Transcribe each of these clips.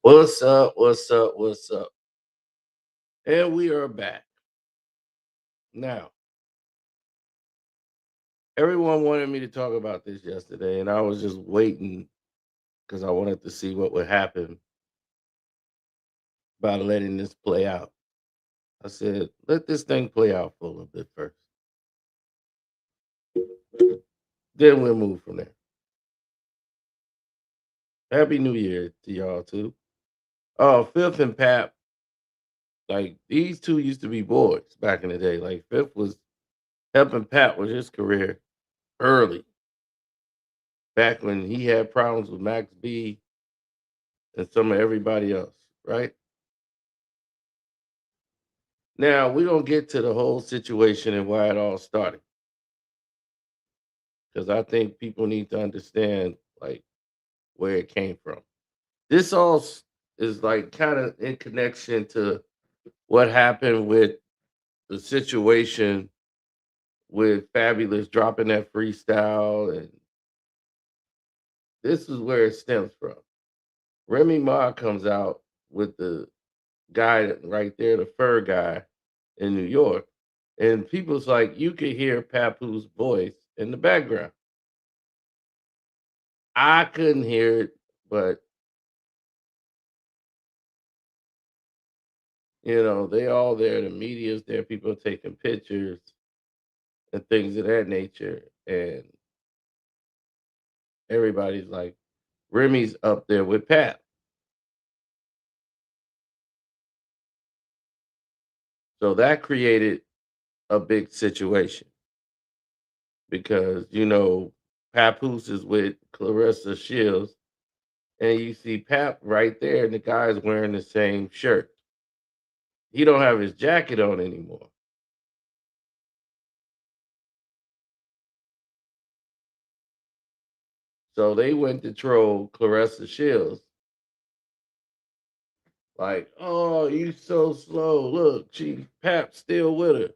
What's up? What's up? What's up? And we are back. Now, everyone wanted me to talk about this yesterday, and I was just waiting because I wanted to see what would happen by letting this play out. I said, let this thing play out for a little bit first. Then we'll move from there. Happy New Year to y'all too. Oh, Fifth and Pap, like these two used to be boys back in the day. Like Fifth was helping Pat with his career early, back when he had problems with Max B and some of everybody else, right? Now we're gonna get to the whole situation and why it all started. Because I think people need to understand like where it came from. This is like kind of in connection to what happened with the situation with Fabulous dropping that freestyle, and this is where it stems from. Remy Ma comes out with the right there, the fur guy in New York, and people's like, you could hear Papoose voice in the background. I couldn't hear it, but they all there. The media's there, people taking pictures and things of that nature. And everybody's like, Remy's up there with Pat. So that created a big situation because, Papoose is with Clarissa Shields, and you see Pap right there, and the guy's wearing the same shirt. He don't have his jacket on anymore. So they went to troll Clarissa Shields. Like, oh, you so slow. Look, Pap's still with her.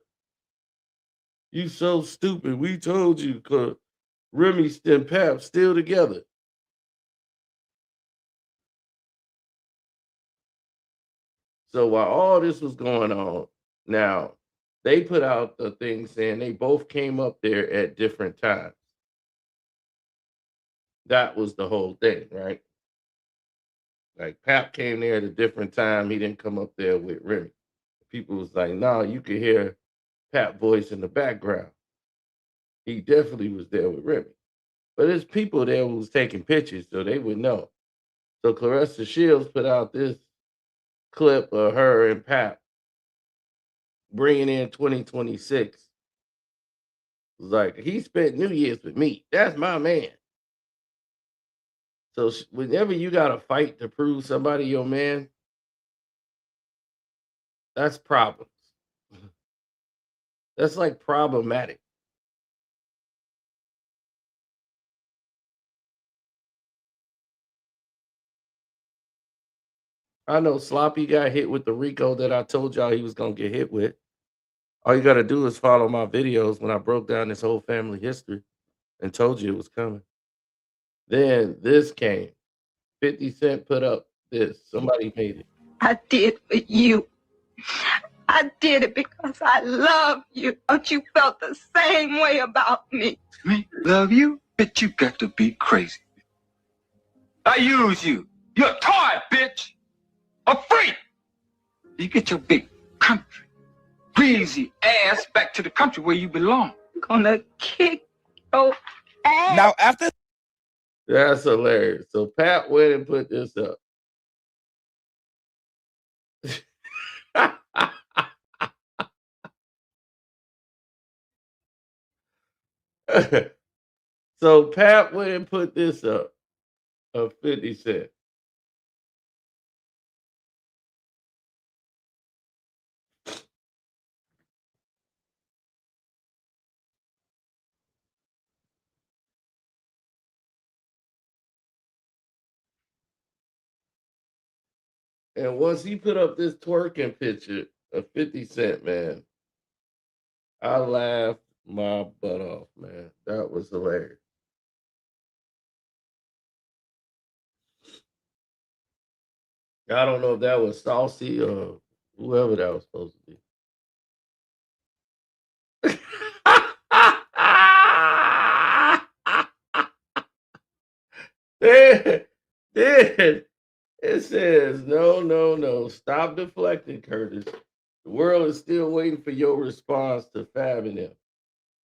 You so stupid. We told you, Remy and Pap still together. So while all this was going on, now they put out the thing saying they both came up there at different times. That was the whole thing, right? Like Pap came there at a different time. He didn't come up there with Remy. People was like, no, you could hear Pap voice in the background. He definitely was there with Remy. But there's people there who was taking pictures, so they would know. So Clarissa Shields put out this clip of her and Pap bringing in 2026. Like, he spent New Year's with me. That's my man. So whenever you got to fight to prove somebody your man, that's problems. That's like problematic. I know Sloppy got hit with the Rico that I told y'all he was gonna get hit with. All you gotta do is follow my videos when I broke down this whole family history and told you it was coming. Then this came. 50 Cent put up this. Somebody made it. I did for you. I did it because I love you. Don't you felt the same way about me? Me? Love you? Bitch, you got to be crazy. I use you. You're a toy, bitch. A freak. You get your big country, greasy ass back to the country where you belong. I'm gonna kick your ass. Now, after That's hilarious. So Pat went and put this up. So Pat went and put this up of 50 Cent. And once he put up this twerking picture of 50 Cent, man, I laughed my butt off, man. That was hilarious. I don't know if that was Saucy or whoever that was supposed to be. then, then it says, no, no, no. Stop deflecting, Curtis. The world is still waiting for your response to Fab and them.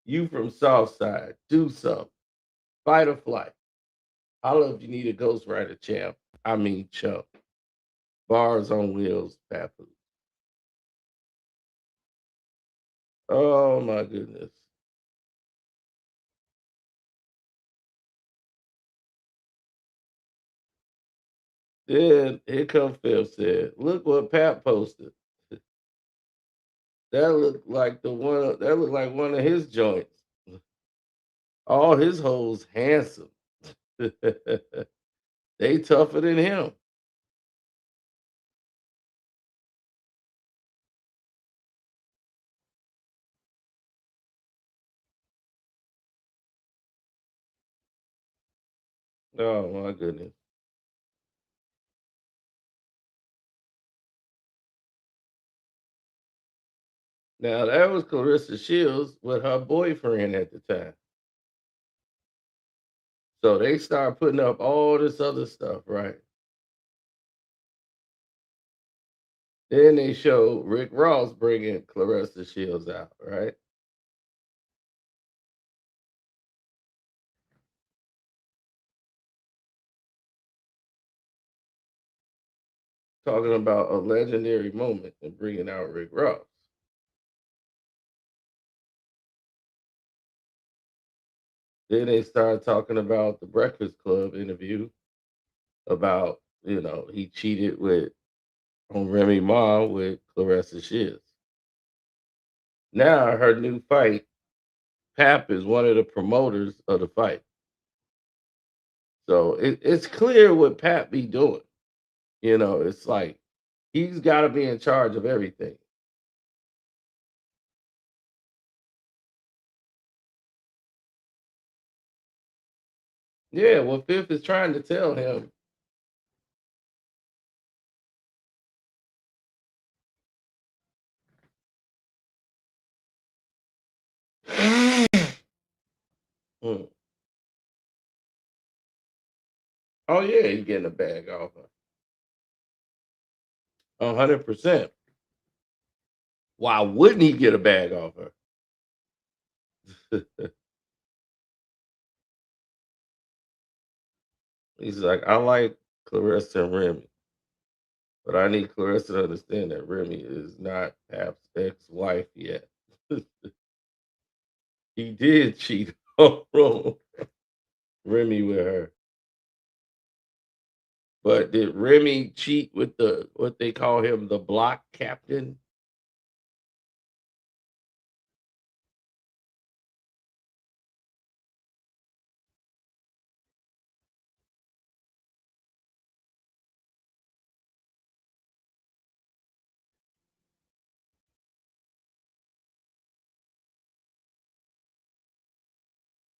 You from Southside, do something. Fight or flight. Holla if you need a ghostwriter champ. I mean chump. Bars on wheels, Papoose. Oh my goodness. Then here come Phil said, look what Pat posted. That looked like one of his joints. All his hoes handsome. They tougher than him. Oh my goodness. Now that was Clarissa Shields with her boyfriend at the time. So they start putting up all this other stuff, right? Then they show Rick Ross bringing Clarissa Shields out, right? Talking about a legendary moment and bringing out Rick Ross. Then they started talking about the Breakfast Club interview about, he cheated on Remy Ma with Clarissa Shields. Now her new fight, Pap is one of the promoters of the fight. So it's clear what Pap be doing. It's like he's got to be in charge of everything. Yeah, well, Fifth is trying to tell him. Mm. Oh yeah, he's getting a bag off her. 100%. Why wouldn't he get a bag off her? He's like, I like Clarissa and Remy, but I need Clarissa to understand that Remy is not Pap's ex-wife yet. He did cheat on Remy with her. But did Remy cheat with what they call him, the block captain?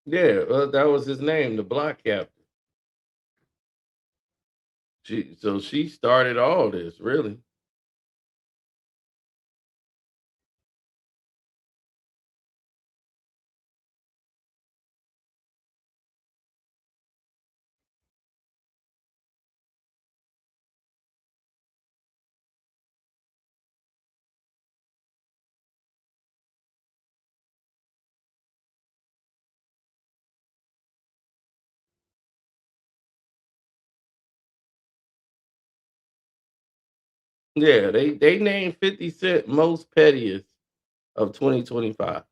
Yeah, that was his name, the block captain. So she started all this, really. Yeah, they named 50 Cent most pettiest of 2025.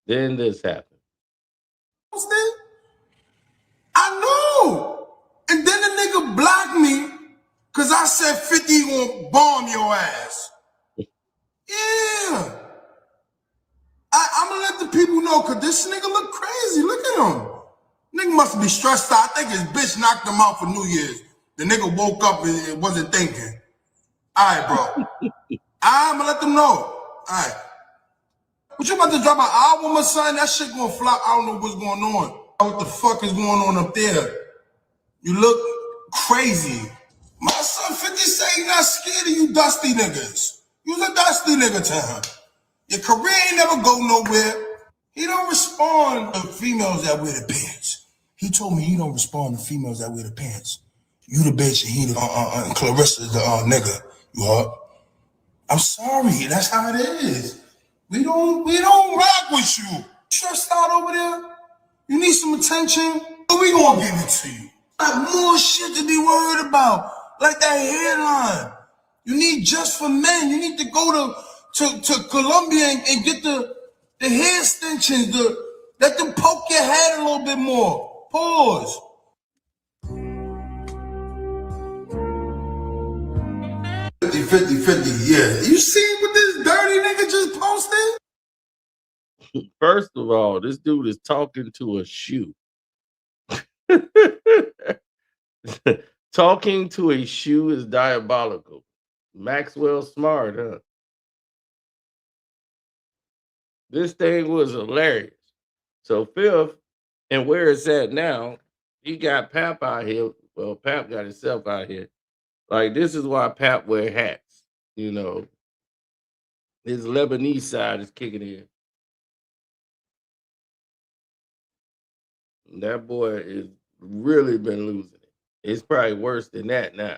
Then this happened. I know. And then the nigga blocked me because I said 50 gonna bomb your ass. Yeah. yo, could this nigga look crazy? Look at him. Nigga must be stressed out. I think his bitch knocked him out for New Year's. The nigga woke up and wasn't thinking. All right, bro. I'm gonna let them know. All right. What you about to drop an album or something? That shit gonna flop. I don't know what's going on. What the fuck is going on up there? You look crazy. My son 50 say he not scared of you dusty niggas. You's a dusty nigga to him. Your career ain't never go nowhere. He don't respond to females that wear the pants. He told me he don't respond to females that wear the pants. You the bitch and he the Clarissa the nigga. You heard? I'm sorry. That's how it is. We don't rock with you. Stressed out over there. You need some attention. We gonna give it to you. Got more shit to be worried about. Like that hairline. You need just for men. You need to go to Colombia and get the hair extensions. Let them poke your head a little bit more. Pause. 50, yeah. You see what this dirty nigga just posted? First of all, this dude is talking to a shoe. Talking to a shoe is diabolical. Maxwell Smart, huh? This thing was hilarious. So fifth, and where it's at now, he got Pap out here. Well, Pap got himself out here. Like, this is why Pap wear hats. You know, his Lebanese side is kicking in. That boy is really been losing it. It's probably worse than that now.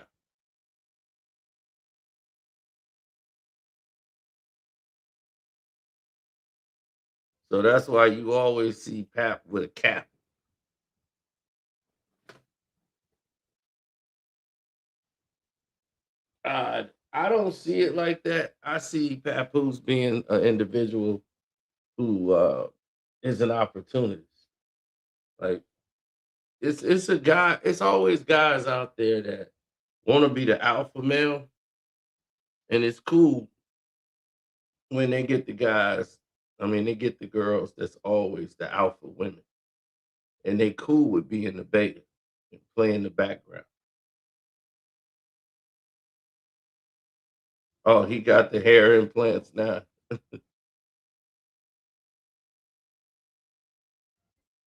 So that's why you always see Pap with a cap. I don't see it like that. I see Papoose being an individual who is an opportunist. Like, it's a guy. It's always guys out there that want to be the alpha male, and it's cool when they get the guys. I mean, they get the girls that's always the alpha women, and they cool with being the beta and playing the background. Oh, he got the hair implants now.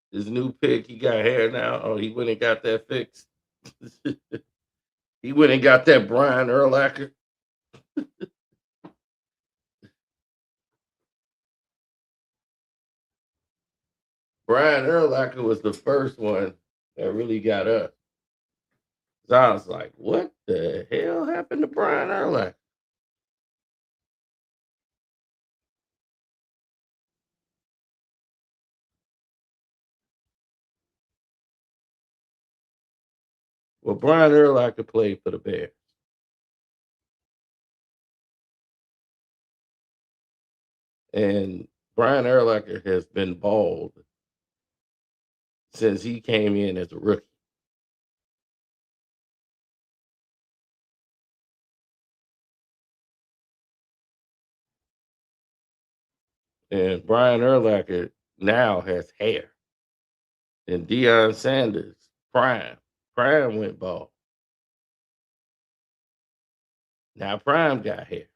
His new pick, he got hair now. Oh, he went and got that fixed. He went and got that Brian Urlacher. Brian Urlacher was the first one that really got us. So I was like, what the hell happened to Brian Urlacher? Well, Brian Urlacher played for the Bears. And Brian Urlacher has been bald since he came in as a rookie. And Brian Urlacher now has hair. And Deion Sanders, Prime went bald. Now Prime got hair.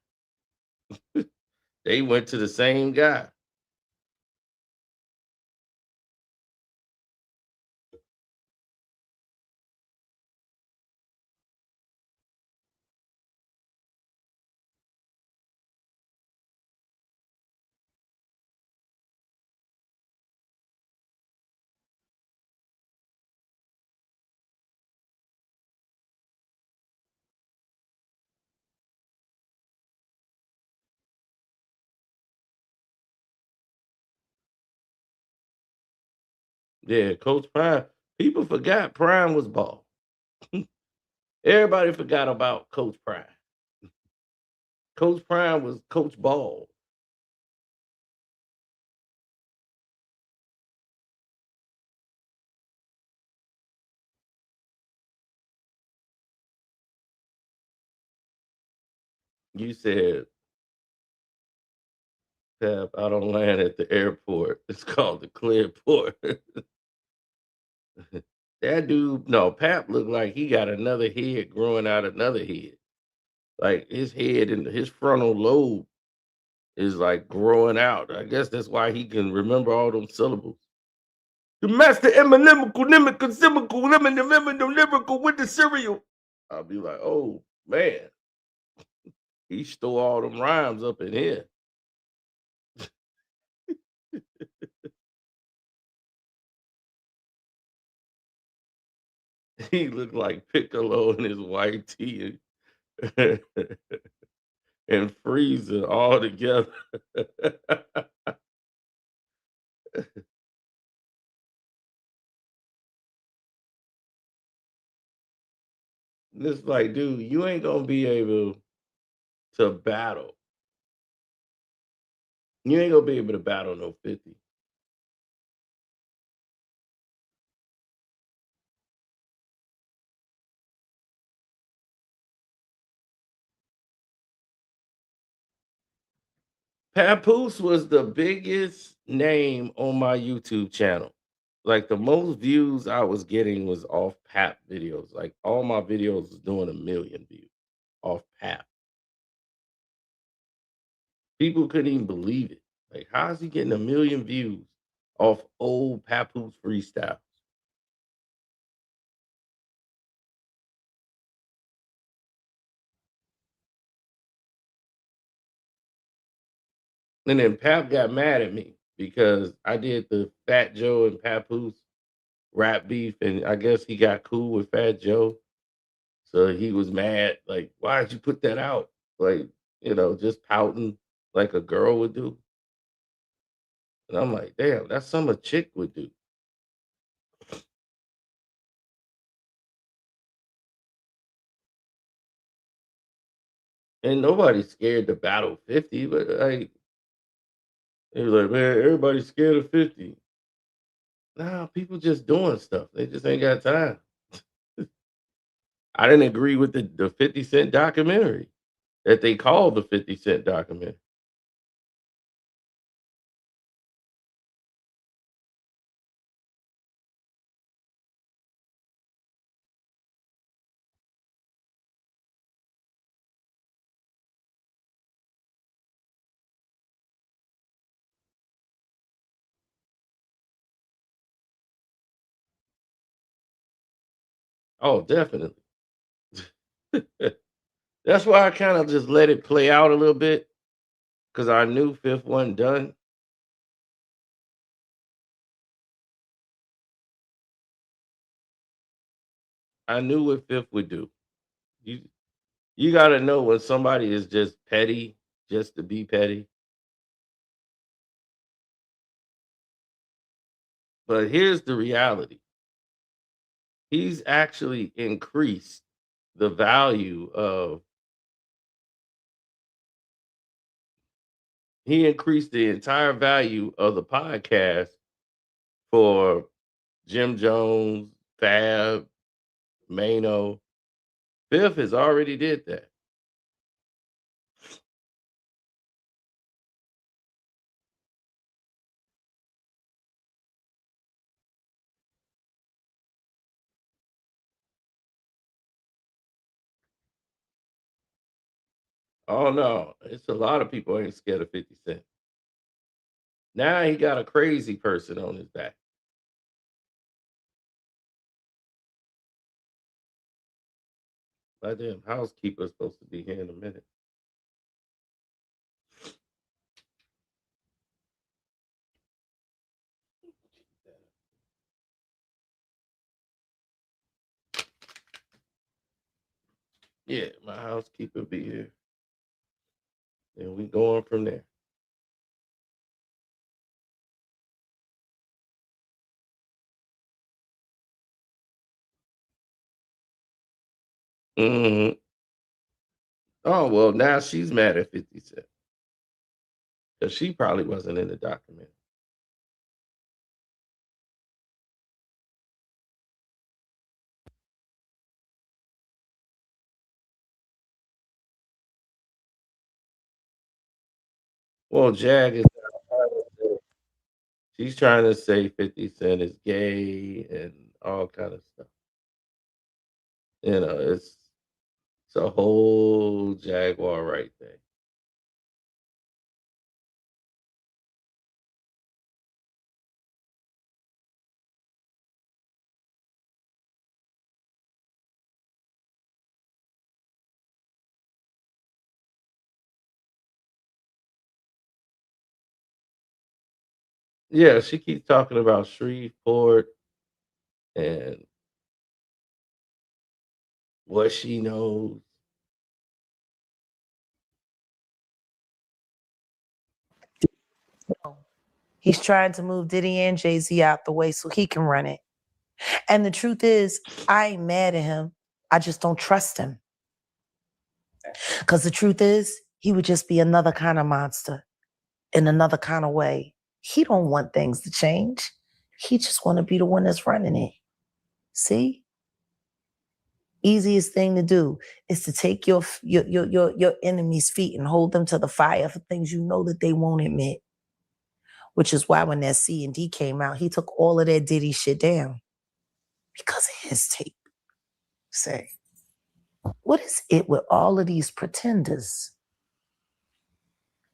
They went to the same guy. Yeah, Coach Prime. People forgot Prime was bald. Everybody forgot about Coach Prime. Coach Prime was Coach Ball. You said Pap, I don't land at the airport. It's called the Clearport. That dude, no, Pap looked like he got another head growing out another head. Like his head and his frontal lobe is like growing out. I guess that's why he can remember all them syllables. The master eminemical, nimical, simical, lemon, lyrical with the cereal. I'll be like, oh man, he stole all them rhymes up in here. He looked like Piccolo in his white tee and, and Frieza all together. It's like, dude, you ain't gonna be able to battle. You ain't gonna be able to battle no 50. Papoose was the biggest name on my YouTube channel. Like the most views I was getting was off Pap videos. Like all my videos was doing 1,000,000 views off Pap. People couldn't even believe it. Like, how is he getting 1,000,000 views off old Papoose freestyle? And then Pap got mad at me because I did the Fat Joe and Papoose rap beef, and I guess he got cool with Fat Joe. So he was mad, like, why'd you put that out? Like, just pouting like a girl would do. And I'm like, damn, that's something a chick would do. And nobody's scared to battle 50, but like, he was like, man, everybody's scared of 50. Nah, people just doing stuff. They just ain't got time. I didn't agree with the 50 Cent documentary that they called the 50 Cent documentary. Oh, definitely. That's why I kind of just let it play out a little bit because I knew fifth wasn't done. I knew what fifth would do. You you got to know when somebody is just petty, just to be petty. But here's the reality: he's actually increased the value of. He increased the entire value of the podcast for Jim Jones, Fab, Mano. Fifth has already did that. Oh no, it's a lot of people ain't scared of 50 Cent. Now he got a crazy person on his back. My damn housekeeper's supposed to be here in a minute. Yeah, my housekeeper be here. And we going from there. Hmm. Oh well, now she's mad at 50 Cent because she probably wasn't in the documentary. Well, she's trying to say 50 Cent is gay and all kind of stuff. It's a whole Jaguar Wright thing. Yeah, she keeps talking about Shreveport and what she knows. He's trying to move Diddy and Jay-Z out the way so he can run it. And the truth is, I ain't mad at him. I just don't trust him. Because the truth is, he would just be another kind of monster in another kind of way. He don't want things to change. He just want to be the one that's running it. See? Easiest thing to do is to take your enemy's feet and hold them to the fire for things you know that they won't admit. Which is why when that C&D came out, he took all of that Diddy shit down. Because of his tape. Say, what is it with all of these pretenders?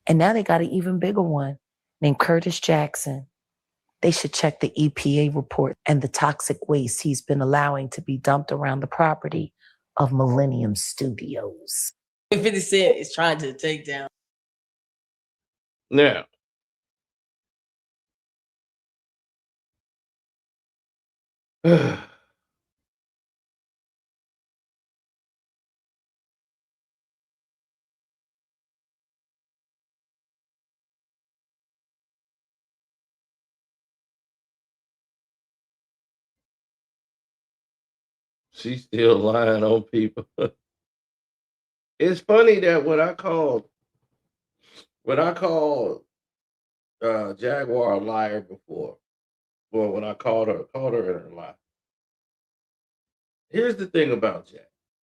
And now they got an even bigger one named Curtis Jackson. They should check the EPA report and the toxic waste he's been allowing to be dumped around the property of Millennium Studios. 50 Cent is trying to take down. Now, she's still lying on people. It's funny that when I called Jaguar a liar before, well, when I called her in her lie. Here's the thing about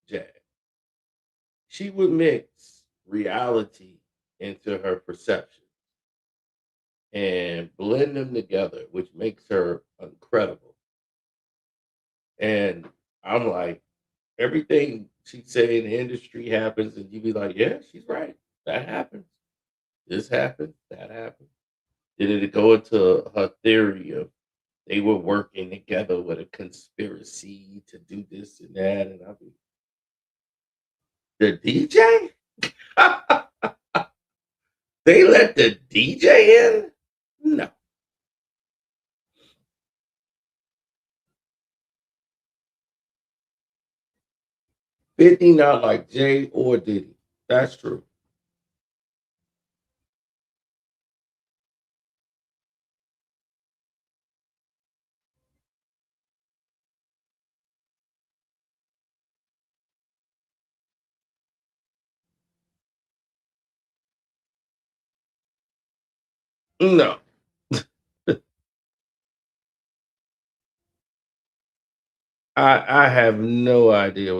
Jag. She would mix reality into her perception and blend them together, which makes her incredible. And I'm like, everything she say in the industry happens, and you be like, yeah, she's right. That happens. This happened. That happened. Then it go into her theory of they were working together with a conspiracy to do this and that, and I be the DJ. They let the DJ in? No. $50 not like Jay or Diddy. That's true. No. I have no idea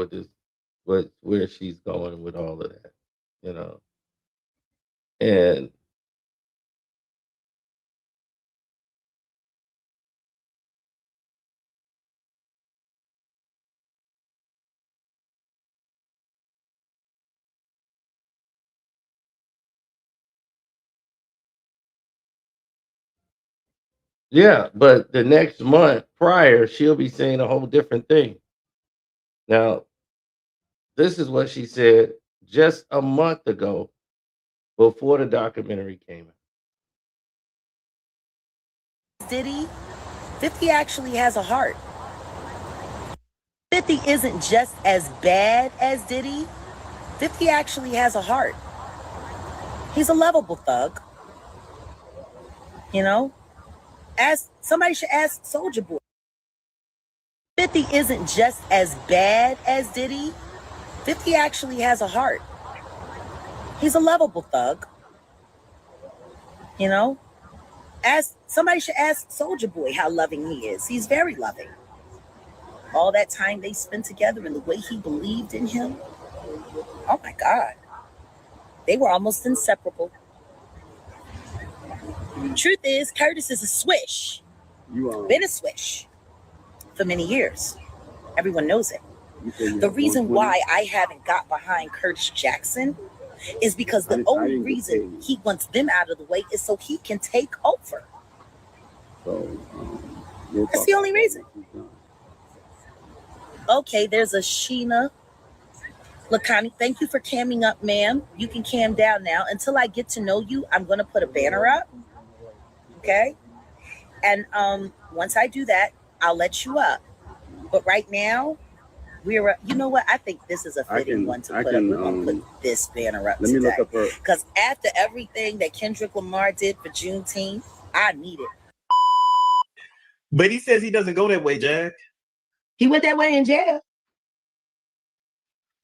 where she's going with all of that, you know. And yeah, but the next month prior, she'll be saying a whole different thing. Now, this is what she said just a month ago before the documentary came out. Diddy, 50 actually has a heart. 50 isn't just as bad as Diddy. 50 actually has a heart. He's a lovable thug. You know? Somebody should ask Soulja Boy. 50 isn't just as bad as Diddy. 50 actually has a heart. He's a lovable thug. You know? Somebody should ask Soulja Boy how loving he is. He's very loving. All that time they spent together and the way he believed in him. Oh my God. They were almost inseparable. Truth is, Curtis is a swish. Been a swish for many years. Everyone knows it. The reason why I haven't got behind Curtis Jackson is because the only reason he wants them out of the way is so he can take over. That's the only reason. Okay, there's a Sheena Lakani. Thank you for camming up, ma'am. You can cam down now. Until I get to know you, I'm going to put a banner up. Okay? And once I do that, I'll let you up. But right now, you know what? I think this is a fitting one to put up. We're going to put this banner up today. Because after everything that Kendrick Lamar did for Juneteenth, I need it. But he says he doesn't go that way, Jack. He went that way in jail.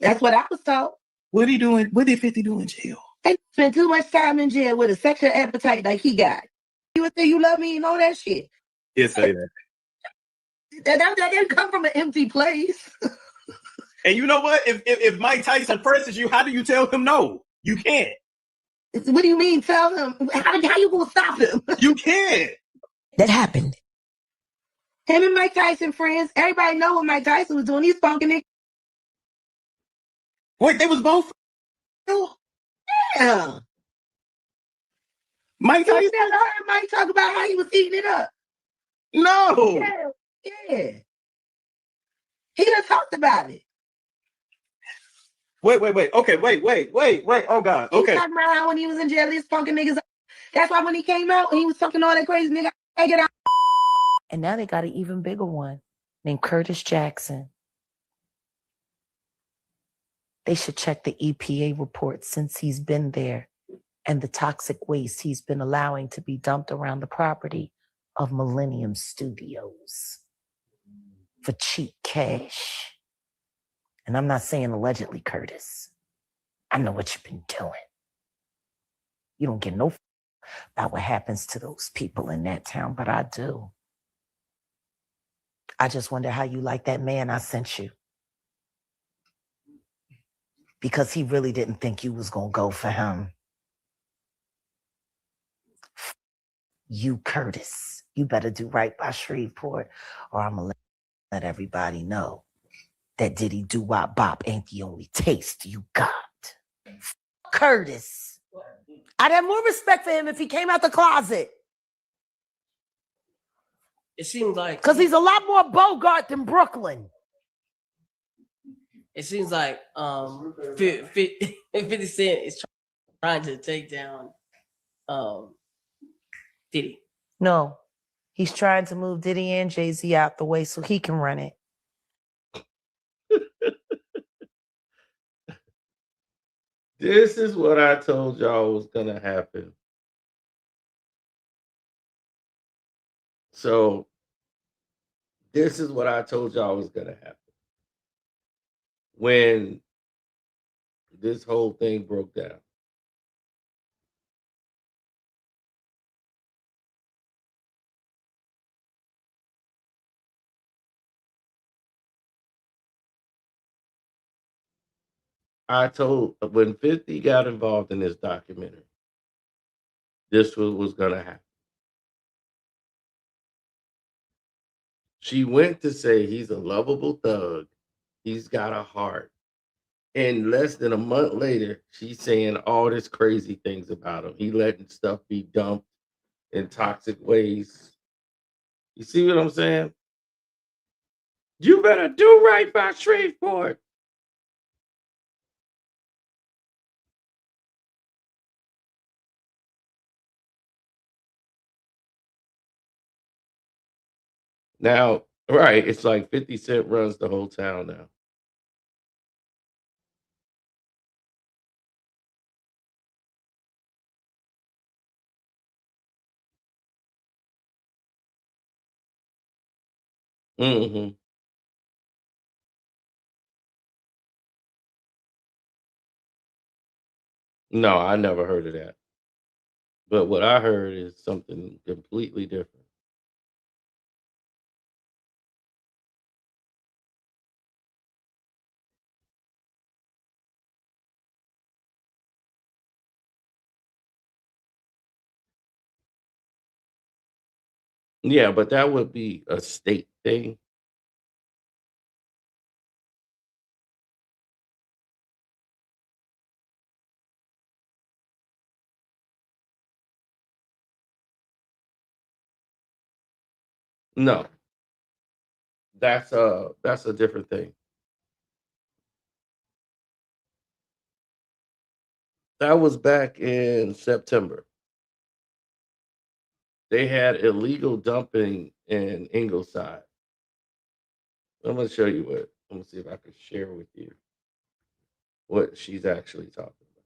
That's what I was told. What he doing? What did 50 do in jail? They spent too much time in jail with a sexual appetite like he got. You would say you love me and all that shit. He say that. That didn't come from an empty place. And you know what? If Mike Tyson presses you, how do you tell him no? You can't. What do you mean? Tell him. How you gonna stop him? You can't. That happened. Him and Mike Tyson friends. Everybody know what Mike Tyson was doing. He's funking it. Wait, they was both. Yeah. Mike Tyson. You never heard Mike talk about how he was eating it up. No. Yeah. He done talked about it. Wait. Okay, wait. Oh God. Okay. He talking about how when he was in jail, he's funking niggas up. That's why when he came out, he was talking all that crazy nigga. Take it out. And now they got an even bigger one named Curtis Jackson. They should check the EPA report since he's been there and the toxic waste he's been allowing to be dumped around the property of Millennium Studios for cheap cash. And I'm not saying allegedly, Curtis. I know what you've been doing. You don't get no about what happens to those people in that town, but I do. I just wonder how you like that man I sent you. Because he really didn't think you was going to go for him. You, Curtis, you better do right by Shreveport, or I'm going to let everybody know that Diddy Doo-Wop Bop ain't the only taste you got. Curtis. I'd have more respect for him if he came out the closet. It seems like because he's a lot more Bogart than Brooklyn. It seems like 50 Cent is trying to take down Diddy. No, he's trying to move Diddy and Jay-Z out the way so he can run it. This is what I told y'all was going to happen. So, this is what I told y'all was going to happen. When this whole thing broke down. I told when 50 got involved in this documentary, this was going to happen. She went to say he's a lovable thug. He's got a heart. And less than a month later, she's saying all this crazy things about him. He letting stuff be dumped in toxic ways. You see what I'm saying? You better do right by Shreveport. Now, right, it's like 50 Cent runs the whole town now. Mm-hmm. No, I never heard of that. But what I heard is something completely different. Yeah, but that would be a state thing. No, that's a different thing. That was back in September. They had illegal dumping in Ingleside. I'm gonna show you what. I'm gonna see if I can share with you what she's actually talking about.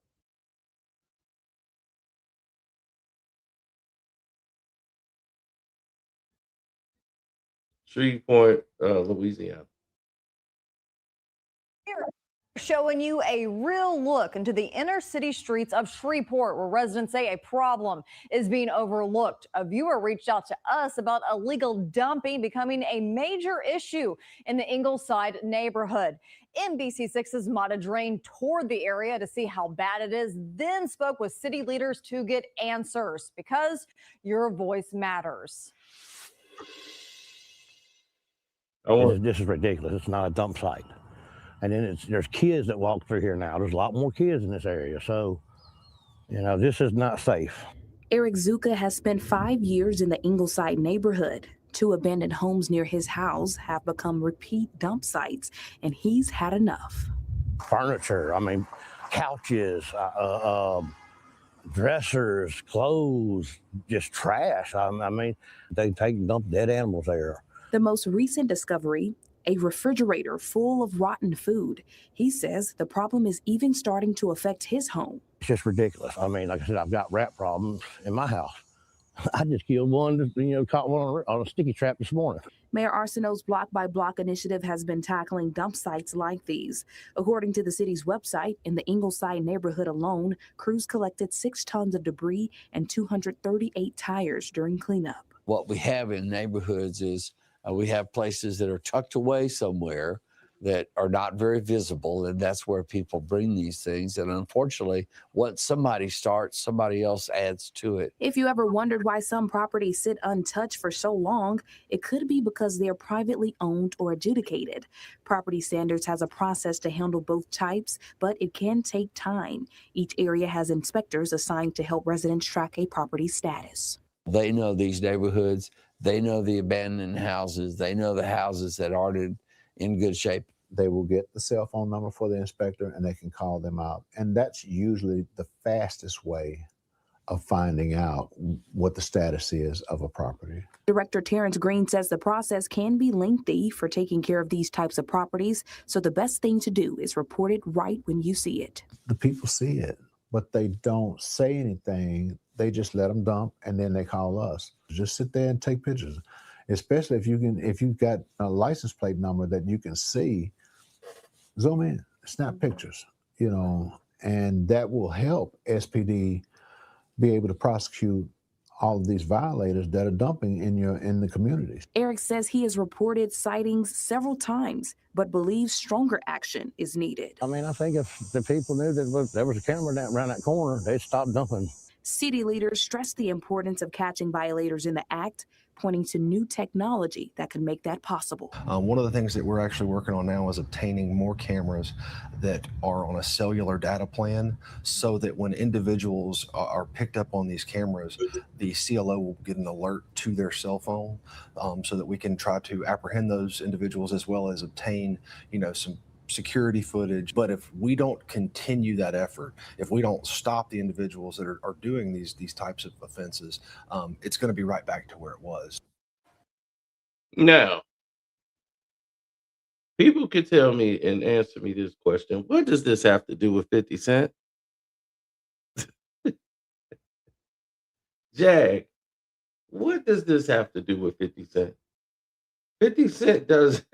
Shreveport, Louisiana. Showing you a real look into the inner city streets of Shreveport, where residents say a problem is being overlooked. A viewer reached out to us about illegal dumping becoming a major issue in the Ingleside neighborhood. NBC6's Mata Drain toured the area to see how bad it is, then spoke with city leaders to get answers, because your voice matters. This is ridiculous. It's not a dump site. And then there's kids that walk through here now. There's a lot more kids in this area. So, this is not safe. Eric Zuka has spent 5 years in the Ingleside neighborhood. 2 abandoned homes near his house have become repeat dump sites, and he's had enough. Furniture, couches, dressers, clothes, just trash. They take and dump dead animals there. The most recent discovery, a refrigerator full of rotten food. He says the problem is even starting to affect his home. It's just ridiculous. Like I said, I've got rat problems in my house. I just killed one, caught one on a sticky trap this morning. Mayor Arsenault's Block by Block initiative has been tackling dump sites like these. According to the city's website, in the Ingleside neighborhood alone, crews collected 6 tons of debris and 238 tires during cleanup. What we have in neighborhoods is we have places that are tucked away somewhere that are not very visible, and that's where people bring these things. And unfortunately, once somebody starts, somebody else adds to it. If you ever wondered why some properties sit untouched for so long, it could be because they are privately owned or adjudicated. Property Standards has a process to handle both types, but it can take time. Each area has inspectors assigned to help residents track a property status. They know these neighborhoods. They know the abandoned houses. They know the houses that aren't in good shape. They will get the cell phone number for the inspector and they can call them out. And that's usually the fastest way of finding out what the status is of a property. Director Terrence Green says the process can be lengthy for taking care of these types of properties, so the best thing to do is report it right when you see it. The people see it, but they don't say anything. They just let them dump and then they call us. Just sit there and take pictures, especially if you've got a license plate number that you can see. Zoom in, snap pictures, and that will help SPD be able to prosecute all of these violators that are dumping in the communities. Eric says he has reported sightings several times, but believes stronger action is needed. I think if the people knew that there was a camera around that corner, they'd stop dumping. City leaders stress the importance of catching violators in the act, pointing to new technology that can make that possible. One of the things that we're actually working on now is obtaining more cameras that are on a cellular data plan, so that when individuals are picked up on these cameras, the CLO will get an alert to their cell phone, so that we can try to apprehend those individuals as well as obtain, some security footage. But if we don't continue that effort, if we don't stop the individuals that are doing these types of offenses, it's going to be right back to where it was. Now, people could tell me and answer me this question: what does this have to do with 50 Cent? Jag, what does this have to do with 50 Cent? 50 Cent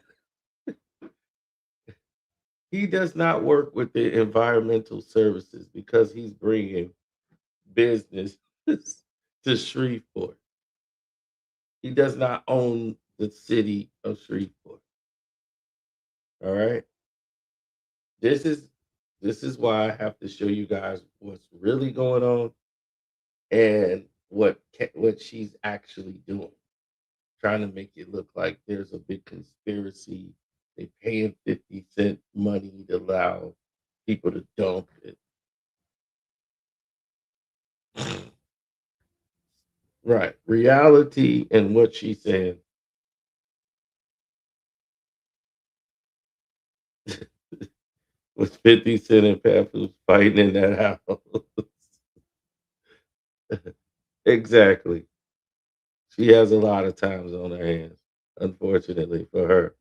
he does not work with the environmental services because he's bringing business to Shreveport. He does not own the city of Shreveport. All right. This is why I have to show you guys what's really going on and what she's actually doing. trying to make it look like there's a big conspiracy. They paying 50 Cent money to allow people to dump it. Right. Reality and what she said. Was 50 Cent and Papoose fighting in that house. Exactly. She has a lot of times on her hands, unfortunately for her.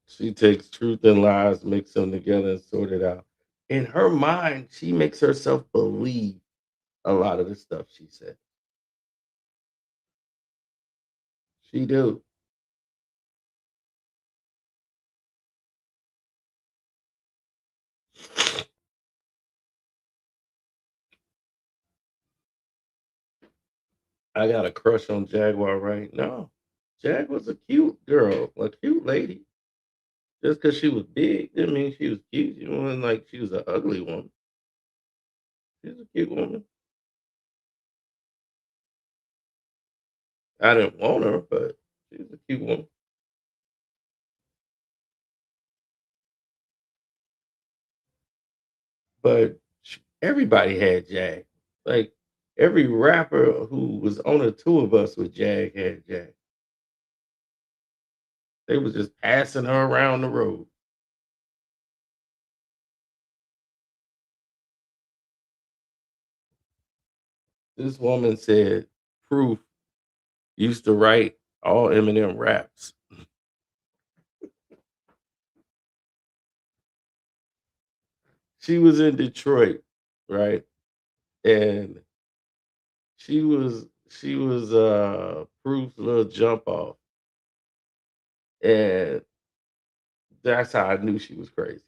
She takes truth and lies, mix them together, and sort it out. In her mind, she makes herself believe a lot of the stuff she said. She do. I got a crush on Jaguar Wright. No, Jag was a cute girl, a cute lady. Just because she was big didn't mean she was cute. She wasn't like she was an ugly woman. She's a cute woman. I didn't want her, but she's a cute woman. But everybody had Jag. Like every rapper who was on a tour bus with Jag had Jag. They was just passing her around the road. This woman said Proof used to write all Eminem raps. She was in Detroit, right? And she was Proof's little jump off. And that's how I knew she was crazy.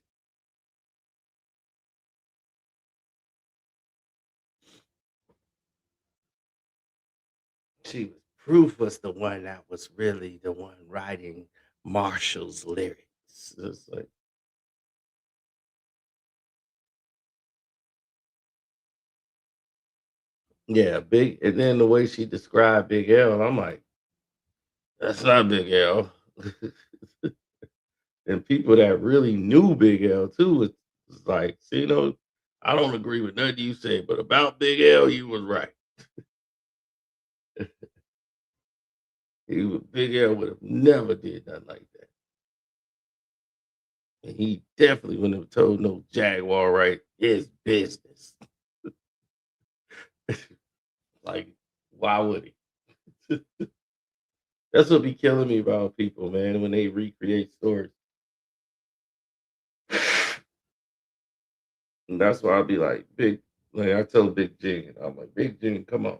She was Proof was the one that was really the one writing Marshall's lyrics. It's like, yeah, big. And then the way she described Big L, I'm like, that's not Big L. And people that really knew Big L too was like, see, I don't agree with nothing you say, but about Big L, you was right. Big L would have never did nothing like that. And he definitely wouldn't have told no Jaguar right his business. Like, why would he? That's what be killing me about people, man, when they recreate stories. And that's why I'll be like, I tell Big Jing, I'm like, Big Jing, come on.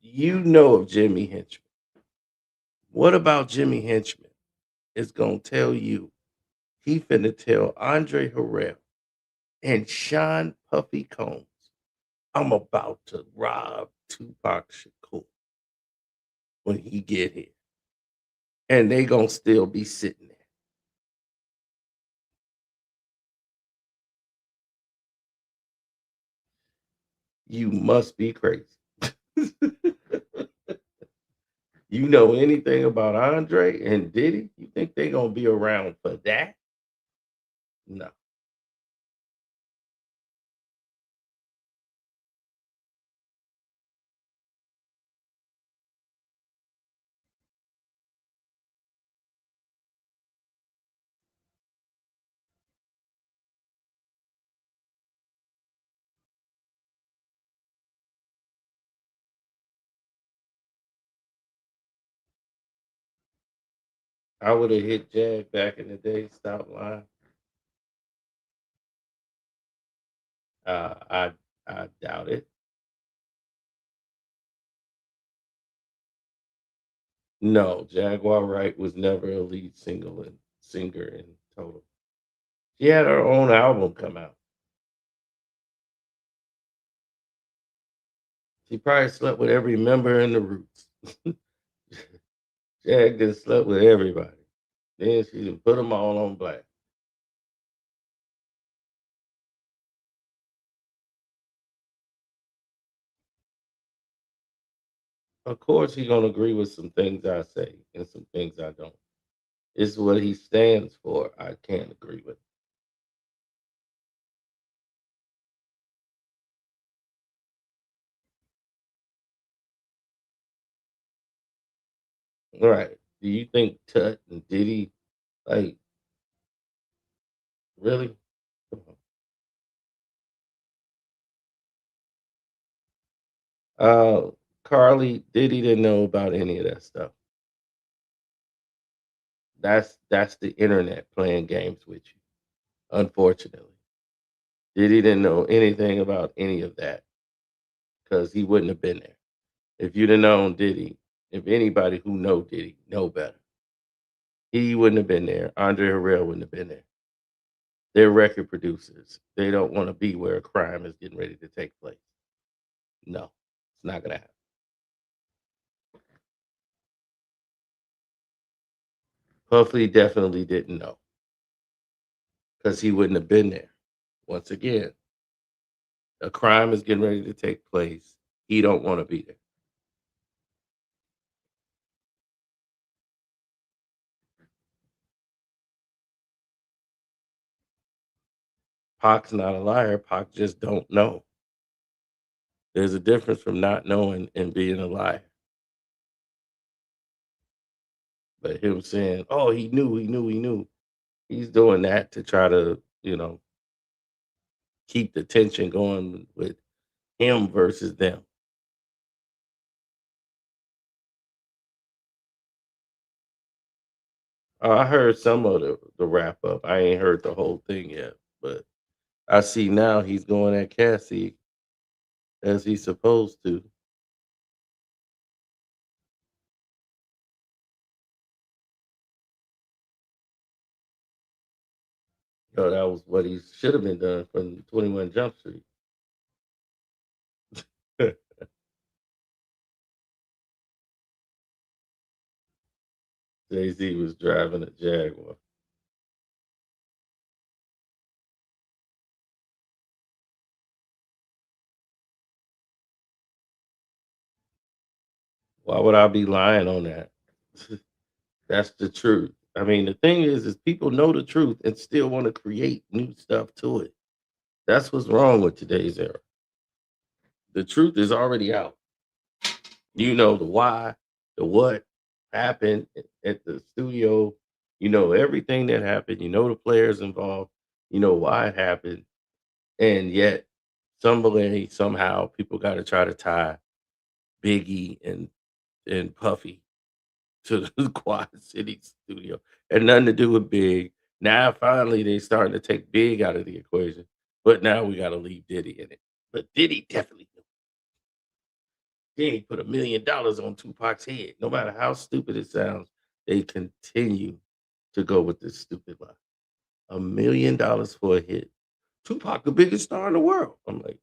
You know of Jimmy Henchman. What about Jimmy Henchman is going to tell you he finna tell Andre Harrell and Sean Puffy Combs, I'm about to rob Tupac Shakur when he get here. And they going to still be sitting there. You must be crazy. You know anything about Andre and Diddy? You think they going to be around for that? No. I would have hit Jag back in the day, stop lying. Uh, I I doubt it. No, Jaguar Wright was never a lead singer in total. She had her own album come out. She probably slept with every member in the Roots. Jag just slept with everybody. Then she done put them all on black. Of course, he gonna agree with some things I say and some things I don't. It's what he stands for. I can't agree with. Right? Do you think Tut and Diddy like really? Uh, Carly Diddy didn't know about any of that stuff. That's the internet playing games with you. Unfortunately, Diddy didn't know anything about any of that because he wouldn't have been there. If you'd have known Diddy, if anybody who know Diddy know better, he wouldn't have been there. Andre Harrell wouldn't have been there. They're record producers. They don't want to be where a crime is getting ready to take place. No, it's not gonna happen. Puffy definitely didn't know because he wouldn't have been there. Once again, a crime is getting ready to take place. He don't want to be there. Pac's not a liar. Pac just don't know. There's a difference from not knowing and being a liar. But him saying, "Oh, he knew, he knew, he knew," he's doing that to try to, keep the tension going with him versus them. I heard some of the wrap up. I ain't heard the whole thing yet, but I see now he's going at Cassie as he's supposed to. That was what he should have been done from 21 Jump Street. Jay Z was driving a Jaguar. Why would I be lying on that? That's the truth. I mean, the thing is people know the truth and still want to create new stuff to it. That's what's wrong with today's era. The truth is already out. You know the why, the what happened at the studio. You know everything that happened. You know the players involved. You know why it happened. And yet, somebody, somehow, people got to try to tie Biggie and Puffy to the Quad City studio. Had nothing to do with Big. Now finally they starting to take Big out of the equation, but now we got to leave Diddy in it. But Diddy definitely knew. Diddy put $1 million on Tupac's head. No matter how stupid it sounds, they continue to go with this stupid lie. $1 million for a hit. Tupac, the biggest star in the world. I'm like,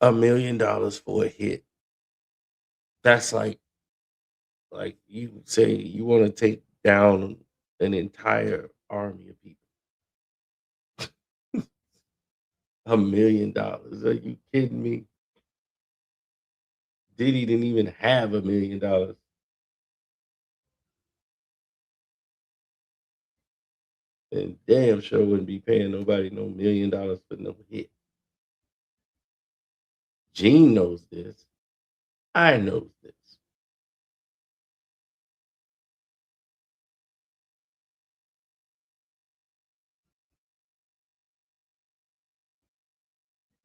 $1 million for a hit. That's like you say you want to take down an entire army of people. $1 million. Are you kidding me? Diddy didn't even have $1 million. And damn sure wouldn't be paying nobody no $1 million for no hit. Gene knows this. I knows this.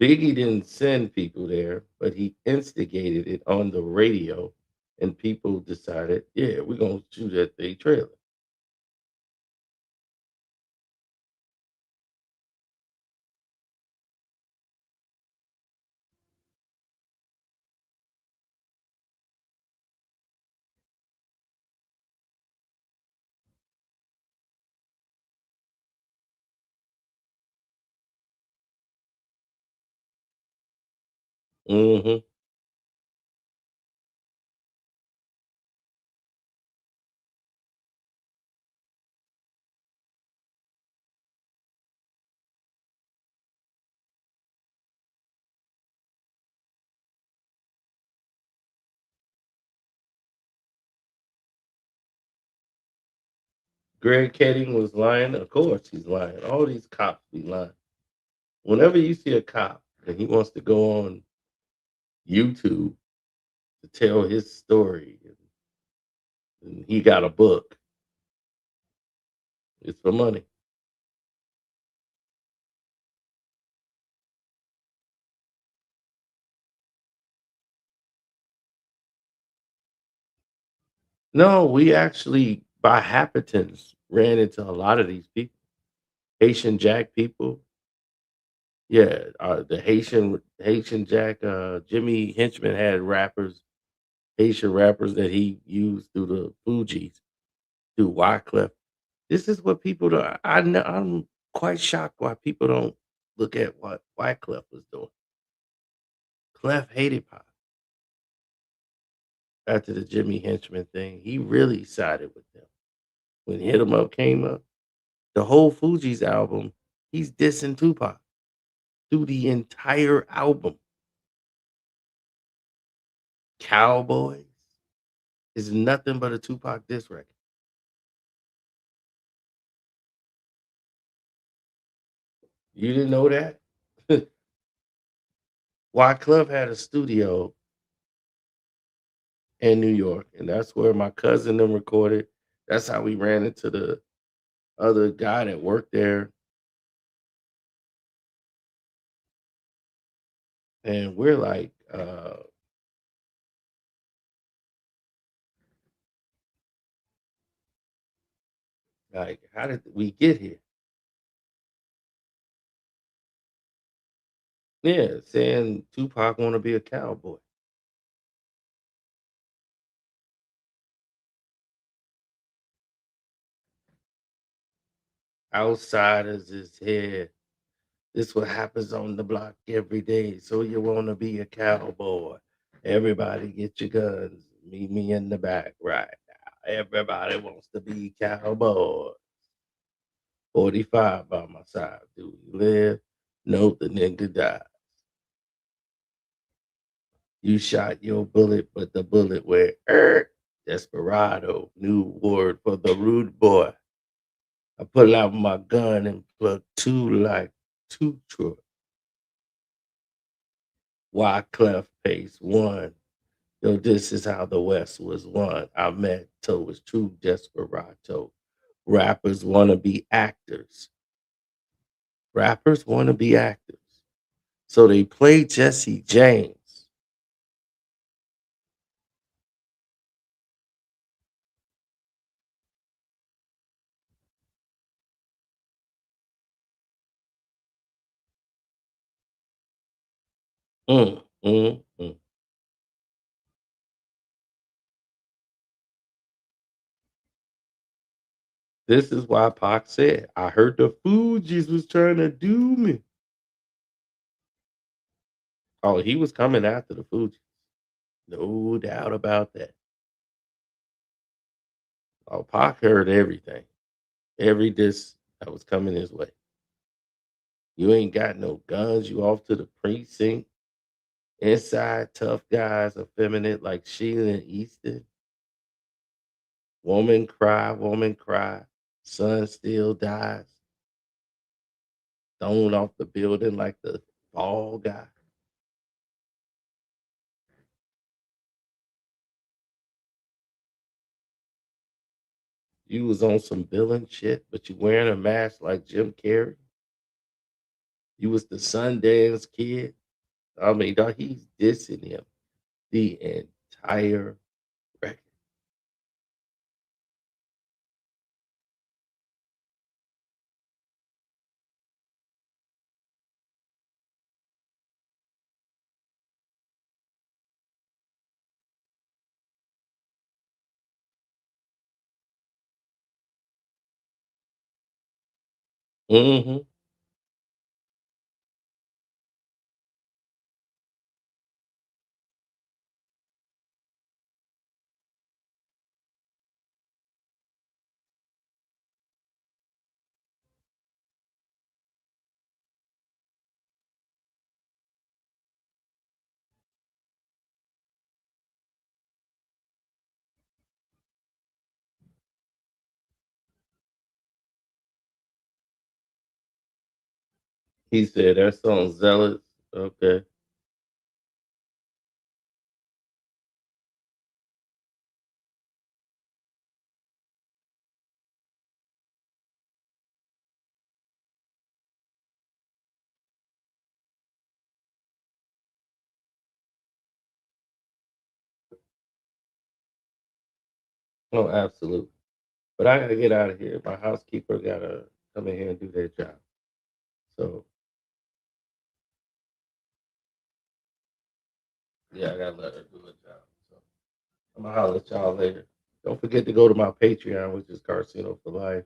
Biggie didn't send people there, but he instigated it on the radio, and people decided, yeah, we're gonna shoot at the trailer. Hmm. Greg Keding was lying. Of course, he's lying. All these cops be lying. Whenever you see a cop and he wants to go on YouTube to tell his story, and he got a book, it's for money. No, we actually, by happenstance, ran into a lot of these people. Haitian Jack people. Yeah, the Haitian Jack, Jimmy Henchman had rappers, Haitian rappers that he used through the Fugees, through Wyclef. This is what people don't. I'm quite shocked why people don't look at what Wyclef was doing. Clef hated Pop after the Jimmy Henchman thing. He really sided with them. When Hit 'Em Up came up, the whole Fugees album, he's dissing Tupac through the entire album. Cowboys is nothing but a Tupac diss record. You didn't know that? Wyclef had a studio in New York, and that's where my cousin them recorded. That's how we ran into the other guy that worked there, and we're like, how did we get here? Yeah, saying Tupac want to be a cowboy. Outsiders is here. This what happens on the block every day. So you want to be a cowboy? Everybody get your guns. Meet me in the back right now. Everybody wants to be cowboy. 45 by my side. Do you live? No, the nigga died. You shot your bullet, but the bullet went Desperado, new word for the rude boy. I pull out my gun and plug two like two trucks. Wyclef pace one. Yo, this is how the West was won. I met was true desperado. Rappers want to be actors. Rappers want to be actors. So they play Jesse James. Mm, mm, mm. This is why Pac said, I heard the Fugees was trying to do me. Oh, he was coming after the Fugees. No doubt about that. Oh, Pac heard everything. Every diss that was coming his way. You ain't got no guns. You off to the precinct. Inside, tough guys, effeminate like Sheila and Easton. Woman cry, woman cry. Son still dies. Thrown off the building like the fall guy. You was on some villain shit, but you wearing a mask like Jim Carrey. You was the Sundance Kid. I mean, dog, he's dissing him the entire record. Mm-hmm. He said that's on Zealots. Okay. Oh, absolutely. But I gotta get out of here. My housekeeper gotta come in here and do their job. So yeah, I gotta let her do her job. So I'm gonna holler at y'all later. Don't forget to go to my Patreon, which is Carcino for Life.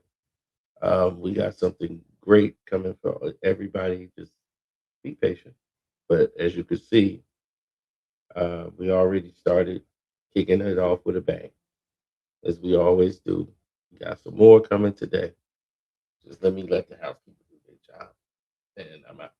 We got something great coming for everybody. Just be patient. But as you can see, we already started kicking it off with a bang, as we always do. We got some more coming today. Just let me let the housekeeper do their job, and I'm out.